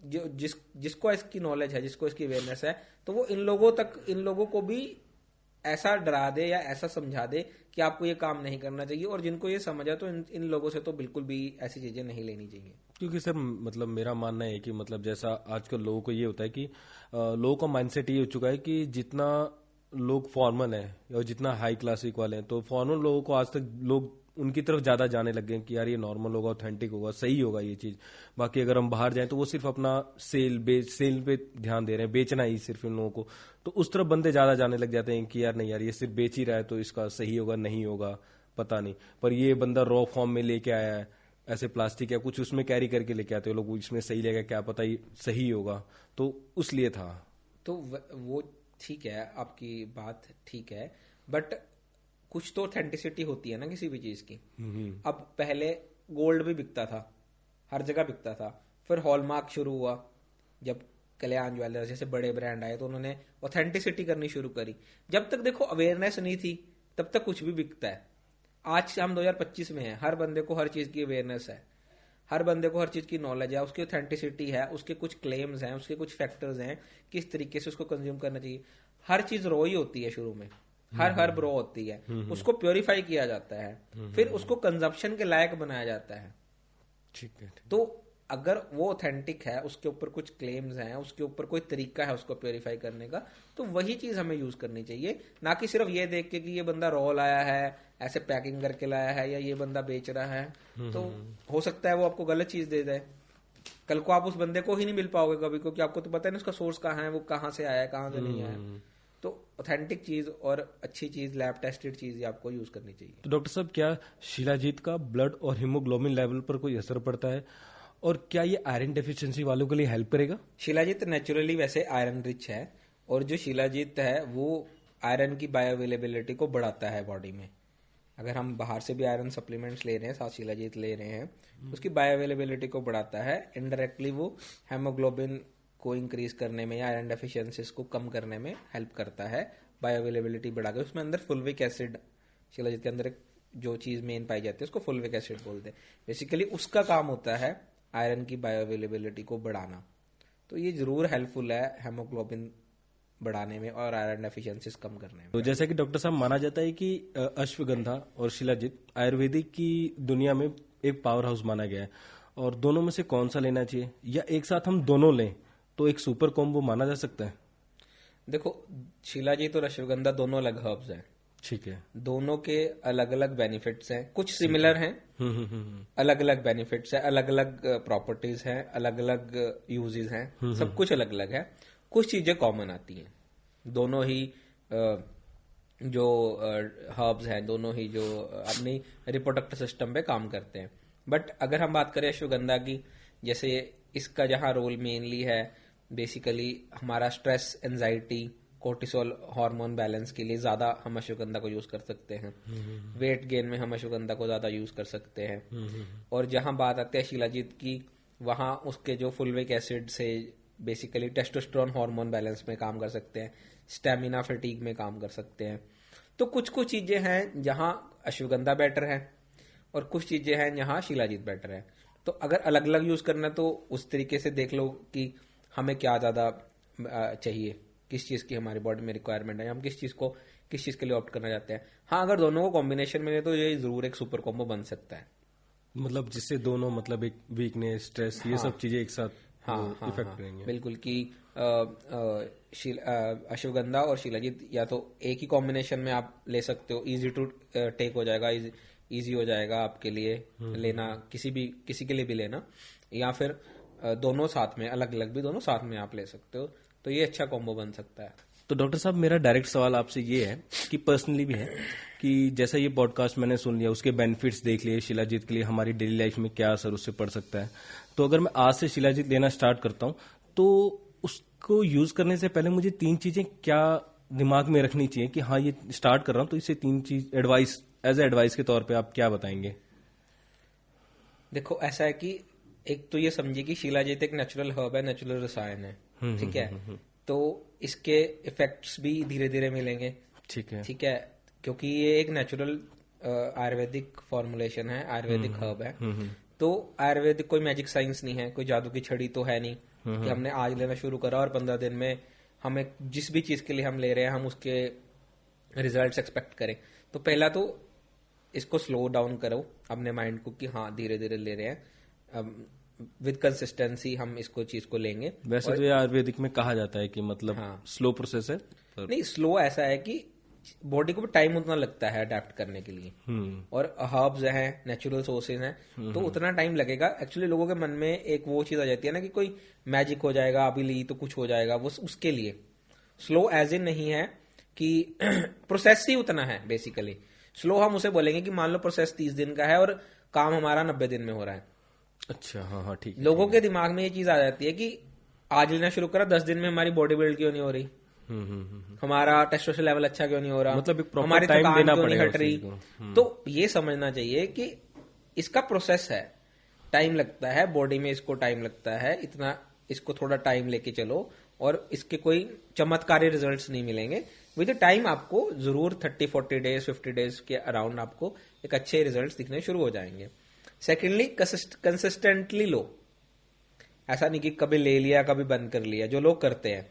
जिसको इसकी नॉलेज है, जिसको इसकी अवेयरनेस है, तो वो इन लोगों को भी ऐसा डरा दे या ऐसा समझा दे कि आपको ये काम नहीं करना चाहिए, और जिनको ये समझा तो इन लोगों से तो बिल्कुल भी ऐसी चीजें नहीं लेनी चाहिए। क्योंकि सर मतलब मेरा मानना है कि मतलब जैसा आजकल लोगों को ये होता है कि लोगों का माइंडसेट ये हो चुका है कि जितना लोग फॉर्मल हैं और जितना हाई क्लासिक वाले हैं, तो फॉर्मल लोगों को आज तक लोग उनकी तरफ ज्यादा जाने लग गए कि यार ये नॉर्मल होगा, ऑथेंटिक होगा, सही होगा ये चीज। बाकी अगर हम बाहर जाएं तो वो सिर्फ अपना सेल पे ध्यान दे रहे हैं, बेचना ही सिर्फ इन लोगों को, तो उस तरफ बंदे ज्यादा जाने लग जाते हैं कि यार नहीं यार ये सिर्फ बेच ही रहा है तो इसका सही होगा नहीं होगा पता नहीं, पर ये बंदा रॉ फॉर्म में लेके आया है, ऐसे प्लास्टिक या कुछ उसमें कैरी करके लेके आते हैं लोग, इसमें सही लगेगा क्या पता ही सही होगा, तो उस लिए था। तो वो ठीक है, आपकी बात ठीक है, बट कुछ तो ऑथेंटिसिटी होती है ना किसी भी चीज की। अब पहले गोल्ड भी बिकता था, हर जगह बिकता था, फिर हॉलमार्क शुरू हुआ, जब कल्याण ज्वेलर्स जैसे बड़े ब्रांड आए तो उन्होंने ऑथेंटिसिटी करनी शुरू करी। जब तक देखो अवेयरनेस नहीं थी तब तक कुछ भी बिकता है। आज हम 2025 में हैं, हर बंदे को हर चीज की अवेयरनेस है, हर बंदे को हर चीज की नॉलेज है, उसकी ऑथेंटिसिटी है, उसके कुछ क्लेम्स हैं, उसके कुछ फैक्टर्स हैं, किस तरीके से उसको कंज्यूम करना चाहिए। हर चीज रॉ ही होती है शुरू में, हर ब्रो होती है, उसको प्योरीफाई किया जाता है, फिर उसको कंजप्शन के लायक बनाया जाता है। ठीक है। तो अगर वो ऑथेंटिक है, उसके ऊपर कुछ क्लेम्स हैं, उसके ऊपर कोई तरीका है उसको प्योरीफाई करने का, तो वही चीज हमें यूज करनी चाहिए, ना कि सिर्फ ये देख के कि ये बंदा रॉ लाया है, ऐसे पैकिंग करके लाया है, या ये बंदा बेच रहा है। तो हो सकता है वो आपको गलत चीज दे दे, कल को आप उस बंदे को ही नहीं मिल पाओगे कभी, क्योंकि आपको तो पता है ना उसका सोर्स कहाँ है, वो कहाँ से आया है, कहाँ से नहीं आया। तो ऑथेंटिक चीज और अच्छी चीज, लैब टेस्टेड चीज आपको यूज करनी चाहिए। तो डॉक्टर साहब, क्या शिलाजीत का ब्लड और हीमोग्लोबिन लेवल पर कोई असर पड़ता है, और क्या ये आयरन डेफिशिएंसी वालों के लिए हेल्प करेगा? शिलाजीत नेचुरली वैसे आयरन रिच है, और जो शिलाजीत है वो आयरन की बायो अवेलेबिलिटी को बढ़ाता है बॉडी में। अगर हम बाहर से भी आयरन सप्लीमेंट्स ले रहे हैं, साथ शिलाजीत ले रहे हैं, उसकी बायो अवेलेबिलिटी को बढ़ाता है। इनडायरेक्टली वो हेमोग्लोबिन को इंक्रीज करने में या आयरन डेफिशिएंसीज को कम करने में हेल्प करता है, बायो अवेलेबिलिटी बढ़ा के। उसमें अंदर फुलविक एसिड, शिलाजीत के अंदर जो चीज मेन पाई जाती है उसको फुलविक एसिड बोलते हैं। बेसिकली उसका काम होता है आयरन की बायो अवेलेबिलिटी को बढ़ाना। तो ये जरूर हेल्पफुल है हेमोग्लोबिन बढ़ाने में और आयरन डेफिशिएंसीज कम करने में। तो जैसा कि डॉक्टर साहब माना जाता है कि अश्वगंधा और शिलाजीत आयुर्वेदिक की दुनिया में एक पावर हाउस माना गया है, और दोनों में से कौन सा लेना चाहिए, या एक साथ हम दोनों लें तो एक सुपर कॉम्बो माना जा सकता है? देखो, शिलाजीत और अश्वगंधा दोनों अलग हर्ब्स हैं। ठीक है। दोनों के अलग अलग बेनिफिट्स हैं, कुछ सिमिलर हैं, अलग अलग बेनिफिट्स हैं, अलग अलग प्रॉपर्टीज हैं, अलग अलग यूजेस हैं, सब कुछ अलग अलग है। कुछ चीजें कॉमन आती हैं, दोनों ही जो हर्ब्स हैं, दोनों ही जो अपनी रिप्रोडक्टिव सिस्टम पे काम करते हैं। बट अगर हम बात करें अश्वगंधा की, जैसे इसका जहां रोल मेनली है बेसिकली हमारा stress, anxiety, cortisol hormone balance के लिए ज्यादा हम अश्वगंधा को यूज कर सकते हैं। वेट गेन में हम अश्वगंधा को ज्यादा यूज कर सकते हैं। और जहां बात आती है शिलाजीत की, वहां उसके जो फुलविक एसिड से बेसिकली टेस्टोस्टेरोन हार्मोन बैलेंस में काम कर सकते हैं, स्टेमिना फटीग में काम कर सकते हैं। तो कुछ कुछ चीजें हैं जहां अश्वगंधा बेटर है, और कुछ चीजें हैं जहां शिलाजीत बेटर है। तो अगर अलग अलग यूज करना तो उस तरीके से देख लो कि हमें क्या ज्यादा चाहिए, किस चीज की हमारी बॉडी में रिक्वायरमेंट है, हम किस चीज के लिए ऑप्ट करना चाहते हैं। हाँ, अगर दोनों को कॉम्बिनेशन में ले तो ये जरूर एक सुपर कॉम्बो बन सकता है। मतलब जिससे दोनों, मतलब एक वीकनेस, स्ट्रेस, ये सब चीजें एक साथ इफेक्ट करेंगे। बिल्कुल कि अश्वगंधा और शिलाजीत या तो एक ही कॉम्बिनेशन में आप ले सकते हो, इजी टू टेक हो जाएगा, इजी हो जाएगा आपके लिए लेना, किसी के लिए भी लेना, या फिर दोनों साथ में, अलग अलग भी दोनों साथ में आप ले सकते हो। तो ये अच्छा कॉम्बो बन सकता है। तो डॉक्टर साहब, मेरा डायरेक्ट सवाल आपसे ये है कि पर्सनली भी है कि जैसा ये पॉडकास्ट मैंने सुन लिया, उसके बेनिफिट्स देख लिए, शिलाजीत के लिए हमारी डेली लाइफ में क्या असर उससे पड़ सकता है, तो अगर मैं आज से शिलाजीत लेना स्टार्ट करता हूँ तो उसको यूज करने से पहले मुझे 3 चीजें क्या दिमाग में रखनी चाहिए कि हाँ, ये स्टार्ट कर रहा हूँ, तो इससे 3 चीज एडवाइस, एज एडवाइस के तौर पे आप क्या बताएंगे? देखो, ऐसा है कि एक तो ये समझिए कि शिलाजीत एक नेचुरल हर्ब है, नेचुरल रसायन है, ठीक है। तो इसके इफेक्ट्स भी धीरे धीरे मिलेंगे, ठीक है, क्योंकि ये एक नेचुरल आयुर्वेदिक फॉर्मुलेशन है, आयुर्वेदिक हर्ब है। तो आयुर्वेदिक कोई मैजिक साइंस नहीं है, कोई जादू की छड़ी तो है नहीं कि हमने आज लेना शुरू करा और 15 दिन में हमें जिस भी चीज के लिए हम ले रहे हैं हम उसके रिजल्ट्स एक्सपेक्ट करें। तो पहला तो इसको स्लो डाउन करो अपने माइंड को कि हाँ, धीरे धीरे ले रहे हैं, विद कंसिस्टेंसी हम इसको चीज को लेंगे। वैसे तो ये आयुर्वेदिक में कहा जाता है कि मतलब स्लो प्रोसेस है, नहीं, स्लो ऐसा है कि बॉडी को भी टाइम उतना लगता है अडेप्ट करने के लिए, और हर्ब्स हैं, नेचुरल सोर्सेज हैं, तो उतना टाइम लगेगा। एक्चुअली लोगों के मन में एक वो चीज आ जाती है ना कि कोई मैजिक हो जाएगा, अभी ली तो कुछ हो जाएगा, वो उसके लिए स्लो एज इन नहीं है कि प्रोसेस ही उतना है। बेसिकली स्लो हम उसे बोलेंगे कि मान लो प्रोसेस 30 दिन का है और काम हमारा 90 दिन में हो रहा है। अच्छा, हाँ, ठीक। लोगों के दिमाग में ये चीज आ जाती है कि आज लेना शुरू करा, 10 दिन में हमारी बॉडी बिल्ड क्यों नहीं हो रही, हमारा टेस्टोस्टेरोन लेवल अच्छा क्यों नहीं हो रहा, मतलब हमारी थकान क्यों नहीं हट रही। तो ये समझना चाहिए कि इसका प्रोसेस है, टाइम लगता है, बॉडी में इसको टाइम लगता है, इतना इसको थोड़ा टाइम लेके चलो, और इसके कोई चमत्कारी रिजल्ट्स नहीं मिलेंगे। विद टाइम आपको जरूर 30-40 डेज 50 डेज के अराउंड आपको एक अच्छे रिजल्ट्स दिखने शुरू हो जाएंगे। सेकेंडली, कंसिस्टेंटली लो, ऐसा नहीं कि कभी ले लिया कभी बंद कर लिया, जो लोग करते हैं,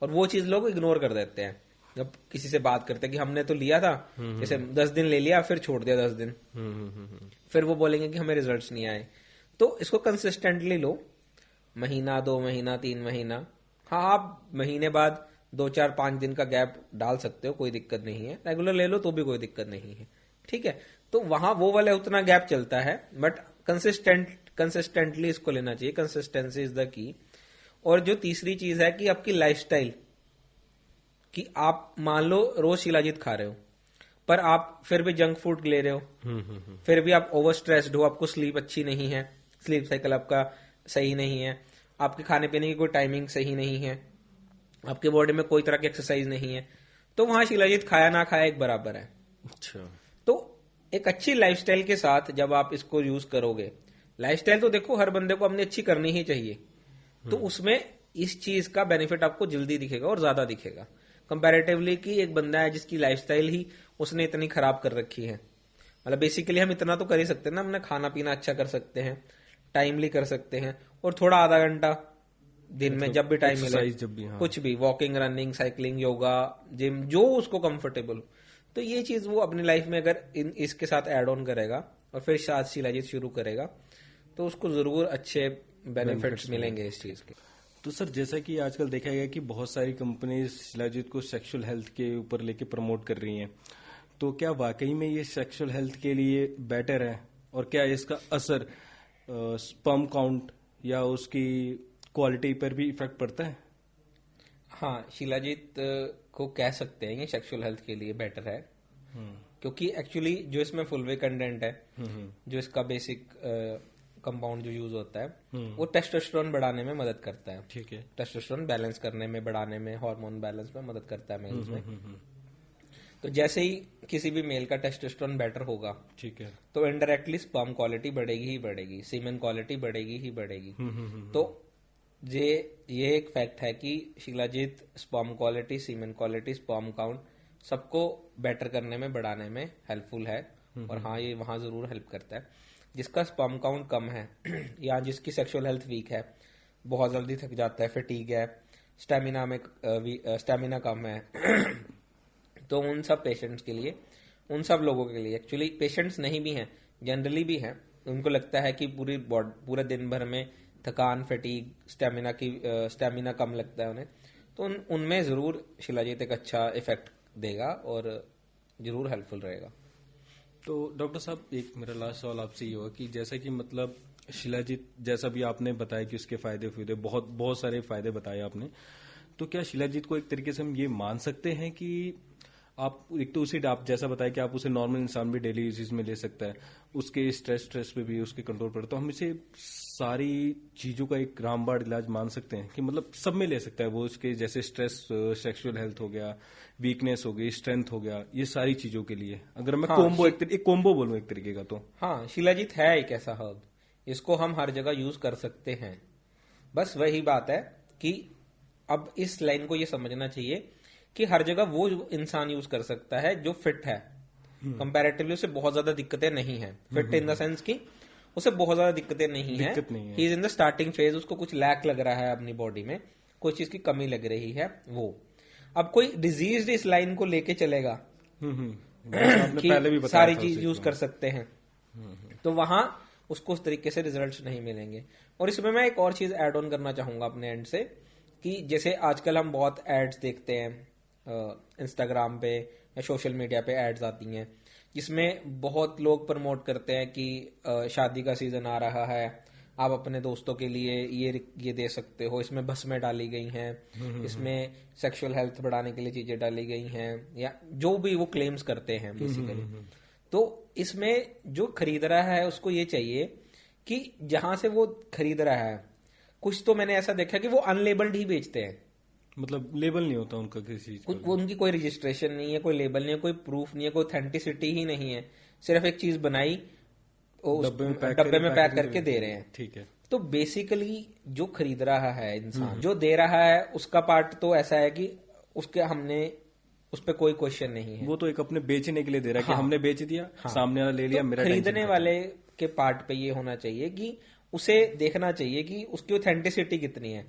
और वो चीज लोग इग्नोर कर देते हैं। जब किसी से बात करते हैं कि हमने तो लिया था, जैसे 10 दिन ले लिया फिर छोड़ दिया 10 दिन, फिर वो बोलेंगे कि हमें रिजल्ट्स नहीं आए। तो इसको कंसिस्टेंटली लो, महीना, 2 महीना, 3 महीना। हाँ, आप महीने बाद 2, 4, 5 दिन का गैप डाल सकते हो, कोई दिक्कत नहीं है। रेगुलर ले लो तो भी कोई दिक्कत नहीं है, ठीक है। तो वहां वो वाला उतना गैप चलता है, बट कंसिस्टेंटली इसको लेना चाहिए। Consistency is the key. और जो तीसरी चीज है कि आपकी लाइफस्टाइल, कि आप मान लो रोज शिलाजीत खा रहे हो पर आप फिर भी जंक फूड ले रहे हो, फिर भी आप ओवर स्ट्रेस्ड हो, आपको स्लीप अच्छी नहीं है, स्लीप साइकिल आपका सही नहीं है, आपके खाने पीने की कोई टाइमिंग सही नहीं है, आपके बॉडी में कोई तरह की एक्सरसाइज नहीं है, तो वहां शिलाजीत खाया ना खाया एक बराबर है। अच्छा। तो एक अच्छी लाइफस्टाइल के साथ जब आप इसको यूज करोगे, लाइफस्टाइल तो देखो हर बंदे को अपनी अच्छी करनी ही चाहिए, तो उसमें इस चीज का बेनिफिट आपको जल्दी दिखेगा और ज्यादा दिखेगा कंपैरेटिवली कि एक बंदा है जिसकी लाइफस्टाइल ही उसने इतनी खराब कर रखी है। मतलब बेसिकली हम इतना तो कर ही सकते हैं ना, अपना खाना पीना अच्छा कर सकते हैं, टाइमली कर सकते हैं, और थोड़ा आधा घंटा दिन में जब भी टाइम मिले, जब भी, हाँ। कुछ भी walking, running, cycling, yoga, gym, जो उसको कंफर्टेबल हो। तो ये चीज वो अपनी लाइफ में अगर इसके साथ ऐड ऑन करेगा और फिर साथ शिलाजीत शुरू करेगा तो उसको जरूर अच्छे बेनिफिट्स मिलेंगे इस चीज के। तो सर, जैसा कि आजकल देखा गया कि बहुत सारी कंपनीज शिलाजीत को सेक्सुअल हेल्थ के ऊपर लेके प्रमोट कर रही हैं, तो क्या वाकई में ये सेक्सुअल हेल्थ के लिए बेटर है, और क्या इसका असर स्पर्म काउंट या उसकी क्वालिटी पर भी इफेक्ट पड़ता है? हाँ, शिलाजीत को कह सकते हैं ये सेक्सुअल हेल्थ के लिए बेटर है, क्योंकि एक्चुअली जो इसमें फुल वे कंटेंट है, जो इसका बेसिक कंपाउंड जो यूज होता है वो टेस्टोस्टेरोन बढ़ाने में मदद करता है। ठीक है। टेस्टोस्टेरोन बैलेंस करने में, बढ़ाने में, हार्मोन बैलेंस में मदद करता है मेल्स में। तो जैसे ही किसी भी मेल का टेस्टोस्टेरोन बेटर होगा, ठीक है, तो इनडायरेक्टली स्पर्म क्वालिटी बढ़ेगी ही बढ़ेगी, सीमेन क्वालिटी बढ़ेगी ही बढ़ेगी। तो ये एक फैक्ट है कि शिलाजीत स्पर्म क्वालिटी, सीमेन क्वालिटी, स्पर्म काउंट सबको बेटर करने में, बढ़ाने में हेल्पफुल है। और हाँ, ये वहां जरूर हेल्प करता है। जिसका स्पर्म काउंट कम है या जिसकी सेक्सुअल हेल्थ वीक है, बहुत जल्दी थक जाता है, फटीग है, स्टेमिना कम है तो उन सब पेशेंट्स के लिए, उन सब लोगों के लिए, एक्चुअली पेशेंट्स नहीं भी हैं, जनरली भी हैं, उनको लगता है कि पूरे दिन भर में थकान, फटीग, स्टेमिना कम लगता है उन्हें, तो उनमें जरूर शिलाजीत एक अच्छा इफेक्ट देगा और जरूर हेल्पफुल रहेगा। तो डॉक्टर साहब, एक मेरा लास्ट सवाल आपसे ये होगा कि जैसा कि मतलब शिलाजीत, जैसा भी आपने बताया कि उसके फायदे बहुत सारे फायदे बताए आपने, तो क्या शिलाजीत को एक तरीके से हम ये मान सकते हैं कि आप एक तो उसे, आप जैसा बताया कि आप उसे नॉर्मल इंसान भी डेली यूजेज में ले सकता है, उसके स्ट्रेस पे भी उसके कंट्रोल पर, तो हम इसे सारी चीजों का एक रामबाण इलाज मान सकते हैं कि मतलब सब में ले सकता है वो, उसके जैसे स्ट्रेस, सेक्सुअल हेल्थ हो गया, वीकनेस हो गई, स्ट्रेंथ हो गया, ये सारी चीजों के लिए अगर मैं एक कोम्बो बोलूं एक तरीके का, तो हाँ, शिलाजीत है एक ऐसा हर्ब, इसको हम हर जगह यूज कर सकते हैं। बस वही बात है कि अब इस लाइन को ये समझना चाहिए कि हर जगह वो इंसान यूज कर सकता है जो फिट है, कंपैरेटिवली उसे बहुत ज्यादा दिक्कतें नहीं है। फिट इन द सेंस की उसे बहुत ज्यादा दिक्कतें नहीं है, he is in the starting phase, उसको कुछ लैक लग रहा है अपनी बॉडी में, कोई चीज की कमी लग रही है वो। अब कोई डिजीज इस लाइन को लेके चलेगा कि पहले भी सारी चीज यूज कर सकते हैं, तो वहां उसको उस तरीके से रिजल्ट्स नहीं मिलेंगे। और इसमें मैं एक और चीज ऐड ऑन करना चाहूंगा अपने एंड से, कि जैसे आजकल हम बहुत एड्स देखते हैं इंस्टाग्राम पे या सोशल मीडिया पे एड्स आती हैं, जिसमें बहुत लोग प्रमोट करते हैं कि शादी का सीजन आ रहा है, आप अपने दोस्तों के लिए ये दे सकते हो, इसमें भस्में डाली गई हैं, इसमें सेक्सुअल हेल्थ बढ़ाने के लिए चीजें डाली गई हैं, या जो भी वो क्लेम्स करते हैं बेसिकली। तो इसमें जो खरीद रहा है उसको ये चाहिए कि जहां से वो खरीद रहा है, कुछ तो मैंने ऐसा देखा कि वो अनलेबल्ड ही बेचते हैं, मतलब लेबल नहीं होता उनका किसी चीज का, उनकी कोई रजिस्ट्रेशन नहीं है, कोई लेबल नहीं है, कोई प्रूफ नहीं है, कोई ऑथेंटिसिटी ही नहीं है, सिर्फ एक चीज बनाई डब्बे में पैक करके दे रहे हैं। ठीक है। तो बेसिकली जो खरीद रहा है इंसान, जो दे रहा है, उसका पार्ट तो ऐसा है कि उसके हमने उस पर कोई क्वेश्चन नहीं है, वो तो एक अपने बेचने के लिए दे रहा है कि हमने बेच दिया, हाँ, सामने वाला ले लिया, तो मेरा खरीदने वाले के पार्ट पे ये होना चाहिए कि उसे देखना चाहिए कि उसकी ऑथेंटिसिटी कितनी है।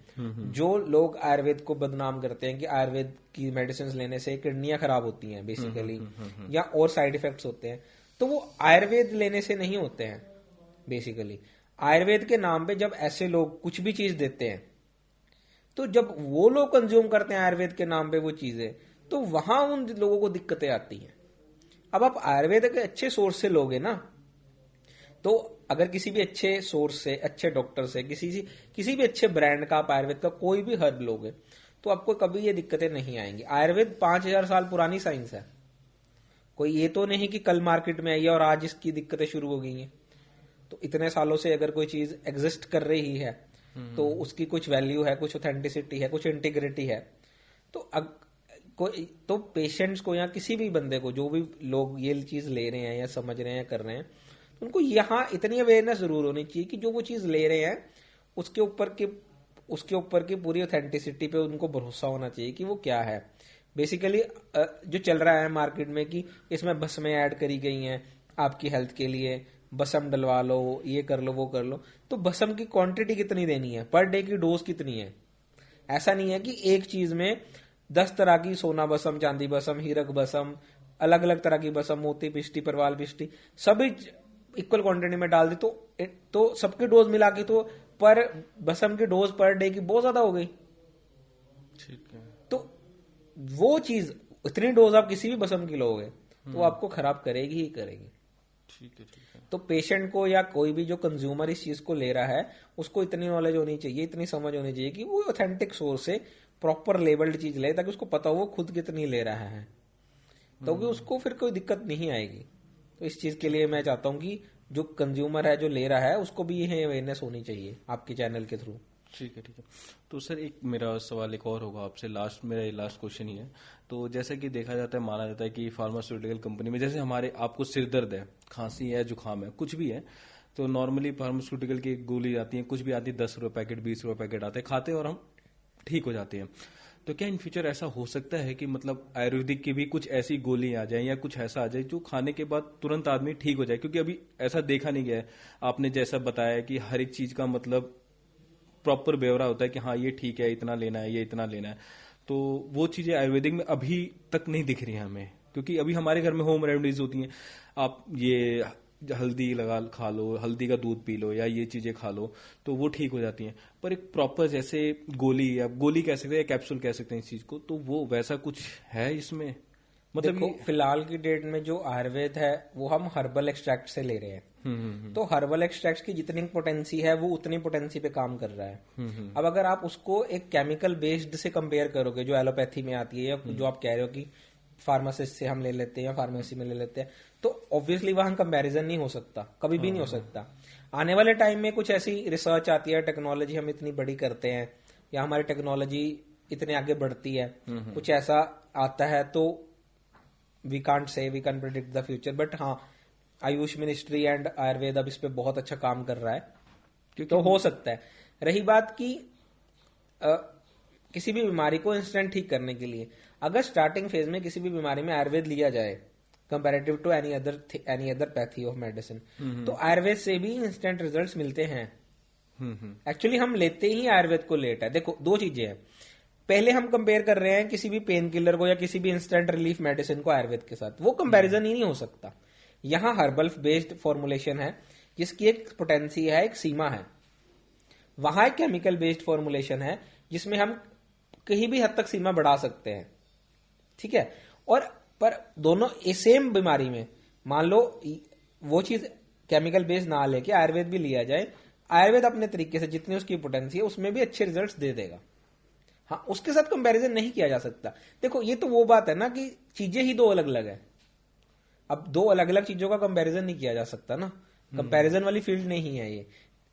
जो लोग आयुर्वेद को बदनाम करते हैं कि आयुर्वेद की मेडिसिन लेने से किडनियां खराब होती हैं बेसिकली, या और साइड इफेक्ट्स होते हैं, तो वो आयुर्वेद लेने से नहीं होते हैं। बेसिकली आयुर्वेद के नाम पे जब ऐसे लोग कुछ भी चीज देते हैं, तो जब वो लोग कंज्यूम करते हैं आयुर्वेद के नाम पे वो चीजें, तो वहां उन लोगों को दिक्कतें आती हैं। अब आप आयुर्वेद के अच्छे सोर्स से लोगे ना, तो अगर किसी भी अच्छे सोर्स से, अच्छे डॉक्टर से, किसी भी अच्छे ब्रांड का आप आयुर्वेद का कोई भी हर्ब लोगे, तो आपको कभी ये दिक्कतें नहीं आएंगी। आयुर्वेद 5000 साल पुरानी साइंस है, कोई ये तो नहीं कि कल मार्केट में आई है और आज इसकी दिक्कतें शुरू हो गई हैं। तो इतने सालों से अगर कोई चीज एग्जिस्ट कर रही है, तो उसकी कुछ वैल्यू है, कुछ ऑथेंटिसिटी है, कुछ इंटीग्रिटी है। तो पेशेंट्स को या किसी भी बंदे को, जो भी लोग ये चीज ले रहे हैं या समझ रहे हैं, कर रहे हैं, उनको यहाँ इतनी अवेयरनेस जरूर होनी चाहिए कि जो वो चीज ले रहे हैं उसके ऊपर की पूरी ऑथेंटिसिटी पे उनको भरोसा होना चाहिए कि वो क्या है। बेसिकली जो चल रहा है मार्केट में कि इसमें भस्में ऐड करी गई हैं आपकी हेल्थ के लिए, भस्म डलवा लो, ये कर लो, वो कर लो, तो भस्म की क्वांटिटी कितनी देनी है, पर डे की डोज कितनी है। ऐसा नहीं है कि एक चीज में 10 तरह की सोना भस्म, चांदी भस्म, हीरक भस्म, अलग अलग तरह की भस्म, मोती पिष्टी, परवाल पिष्टी, सभी इक्वल क्वांटिटी में डाल दी, तो सबकी डोज मिला के तो पर भस्म की डोज पर डे की बहुत ज्यादा हो गई। ठीक है। तो वो चीज, इतनी डोज आप किसी भी भस्म की लोगे तो आपको खराब करेगी ही करेगी। ठीक है। तो पेशेंट को या कोई भी जो कंज्यूमर इस चीज को ले रहा है, उसको इतनी नॉलेज होनी चाहिए, इतनी समझ होनी चाहिए कि वो ऑथेंटिक सोर्स से प्रॉपर लेबल्ड चीज ले, ताकि उसको पता हो वो खुद कितनी ले रहा है, तो उसको फिर कोई दिक्कत नहीं आएगी। तो इस चीज के लिए मैं चाहता हूं कि जो कंज्यूमर है, जो ले रहा है, उसको भी ये अवेयरनेस होनी चाहिए आपके चैनल के थ्रू। ठीक है। तो सर एक मेरा सवाल एक और होगा आपसे, मेरा ये लास्ट क्वेश्चन ही है। तो जैसे कि देखा जाता है, माना जाता है कि फार्मास्यूटिकल कंपनी में, जैसे हमारे आपको सिर दर्द है, खांसी है, जुकाम है, कुछ भी है, तो नॉर्मली फार्मास्यूटिकल की गोली आती है, कुछ भी आती है, 10 रुपए पैकेट, 20 रुपए पैकेट आते हैं, खाते हैं और हम ठीक हो जाते हैं। तो क्या इन फ्यूचर ऐसा हो सकता है कि मतलब आयुर्वेदिक की भी कुछ ऐसी गोली आ जाए या कुछ ऐसा आ जाए जो खाने के बाद तुरंत आदमी ठीक हो जाए? क्योंकि अभी ऐसा देखा नहीं गया है। आपने जैसा बताया कि हर एक चीज का मतलब प्रॉपर ब्यौरा होता है कि हाँ ये ठीक है, इतना लेना है, ये इतना लेना है, तो वो चीजें आयुर्वेदिक में अभी तक नहीं दिख रही हैं हमें। क्योंकि अभी हमारे घर में होम रेमेडीज होती हैं, आप ये हल्दी लगा खा लो, हल्दी का दूध पी लो, या ये चीजें खा लो, तो वो ठीक हो जाती हैं। पर एक प्रॉपर जैसे गोली, या गोली कह सकते हैं या कैप्सूल कह सकते हैं इस चीज को, तो वो वैसा कुछ है इसमें? मतलब देखो, फिलहाल की डेट में जो आयुर्वेद है वो हम हर्बल एक्सट्रैक्ट से ले रहे हैं। तो हर्बल एक्सट्रैक्ट की जितनी पोटेंसी है वो उतनी पोटेंसी पे काम कर रहा है। अब अगर आप उसको एक केमिकल बेस्ड से कंपेयर करोगे, जो एलोपैथी में आती है, या जो आप कह रहे हो कि फार्मासिस्ट से हम ले लेते हैं या फार्मेसी में ले लेते हैं, तो ऑब्वियसली वहां कंपैरिजन नहीं हो सकता, कभी भी नहीं हो सकता। आने वाले टाइम में कुछ ऐसी रिसर्च आती है, टेक्नोलॉजी हम इतनी बड़ी करते हैं, या हमारी टेक्नोलॉजी इतनी आगे बढ़ती है, कुछ ऐसा आता है, तो we can't say, we can predict the future. But हाँ, आयुष मिनिस्ट्री एंड आयुर्वेद अब इस पे बहुत अच्छा काम कर रहा है, तो हो सकता है। रही बात की किसी भी बीमारी को इंस्टेंट ठीक करने के लिए, अगर स्टार्टिंग फेज में किसी भी बीमारी में आयुर्वेद लिया जाए comparative to any other pathy of medicine, तो आयुर्वेद से भी इंस्टेंट रिजल्ट्स मिलते हैं। एक्चुअली हम लेते ही आयुर्वेद को लेट है। देखो, दो चीजें हैं। पहले हम कंपेयर कर रहे हैं किसी भी पेन किलर को या किसी भी इंस्टेंट रिलीफ मेडिसिन को आयुर्वेद के साथ, वो कंपैरिजन ही नहीं हो सकता। यहाँ हर्बल बेस्ड फॉर्मुलेशन है जिसकी एक पोटेंसी है, एक सीमा है। वहां एक केमिकल बेस्ड फॉर्मुलेशन है जिसमें हम कहीं भी हद तक सीमा बढ़ा सकते हैं, ठीक है। और पर दोनों सेम बीमारी में मान लो वो चीज केमिकल बेस्ड ना लेके आयुर्वेद भी लिया जाए, आयुर्वेद अपने तरीके से जितनी उसकी पोटेंसी है उसमें भी अच्छे रिजल्ट्स दे देगा। हाँ, उसके साथ कंपैरिजन नहीं किया जा सकता। देखो, ये तो वो बात है ना कि चीजें ही दो अलग अलग है। अब दो अलग अलग चीजों का कंपैरिजन नहीं किया जा सकता ना, कंपैरिजन वाली फील्ड नहीं है ये।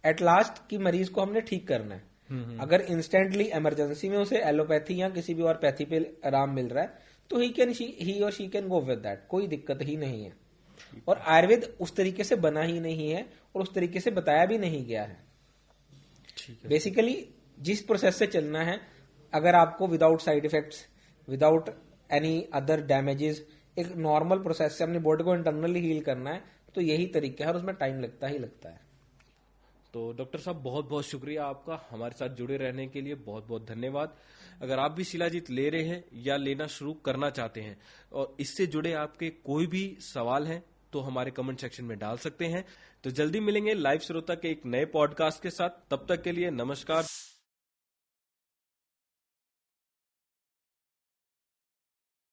एट लास्ट की मरीज को हमने ठीक करना है। अगर इंस्टेंटली इमरजेंसी में उसे एलोपैथी या किसी भी और पैथी पे आराम मिल रहा है, तो ही और she can go with that, कोई दिक्कत ही नहीं है। और आयुर्वेद उस तरीके से बना ही नहीं है और उस तरीके से बताया भी नहीं गया है। बेसिकली जिस प्रोसेस से चलना है, अगर आपको without side effects, without any other damages, एक नॉर्मल प्रोसेस से अपनी बॉडी को इंटरनली हील करना है, तो यही तरीका है और उसमें टाइम लगता ही लगता है। तो डॉक्टर साहब बहुत बहुत शुक्रिया आपका हमारे साथ जुड़े रहने के लिए, बहुत बहुत धन्यवाद। अगर आप भी शिलाजीत ले रहे हैं या लेना शुरू करना चाहते हैं और इससे जुड़े आपके कोई भी सवाल हैं तो हमारे कमेंट सेक्शन में डाल सकते हैं। तो जल्दी मिलेंगे लाइव श्रोता के एक नए पॉडकास्ट के साथ, तब तक के लिए नमस्कार।